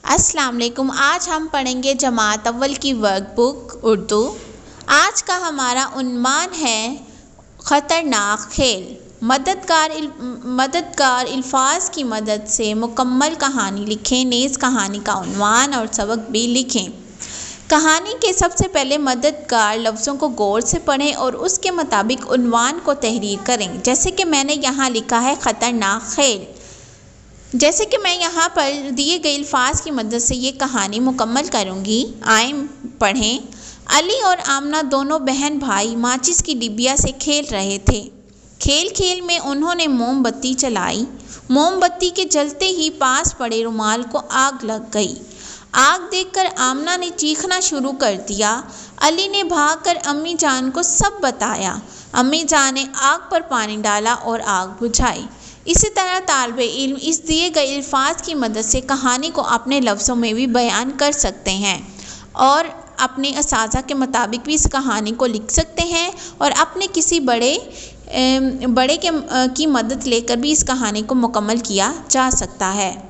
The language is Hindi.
अस्सलाम वालेकुम। आज हम पढ़ेंगे जमात अव्वल की वर्कबुक उर्दू। आज का हमारा उन्वान है ख़तरनाक खेल। मददगार अल्फाज की मदद से मुकम्मल कहानी लिखें। नेज़ कहानी का उन्वान और सबक भी लिखें। कहानी के सबसे पहले मददगार लफ्ज़ों को गौर से पढ़ें और उसके मुताबिक उन्वान को तहरीर करें। जैसे कि मैंने यहाँ लिखा है ख़तरनाक खेल। जैसे कि मैं यहाँ पर दिए गए अल्फाज की मदद से ये कहानी मुकम्मल करूँगी। आए पढ़ें। अली और आमना दोनों बहन भाई माचिस की डिबिया से खेल रहे थे। खेल खेल में उन्होंने मोमबत्ती जलाई। मोमबत्ती के जलते ही पास पड़े रुमाल को आग लग गई। आग देखकर आमना ने चीखना शुरू कर दिया। अली ने भागकर अम्मी जान को सब बताया। अम्मी जान ने आग पर पानी डाला और आग बुझाई। इसी तरह तालिबे इल्म इस दिए गए अल्फाज की मदद से कहानी को अपने लफ्ज़ों में भी बयान कर सकते हैं और अपने असाज़ा के मुताबिक भी इस कहानी को लिख सकते हैं और अपने किसी बड़े की मदद लेकर भी इस कहानी को मुकम्मल किया जा सकता है।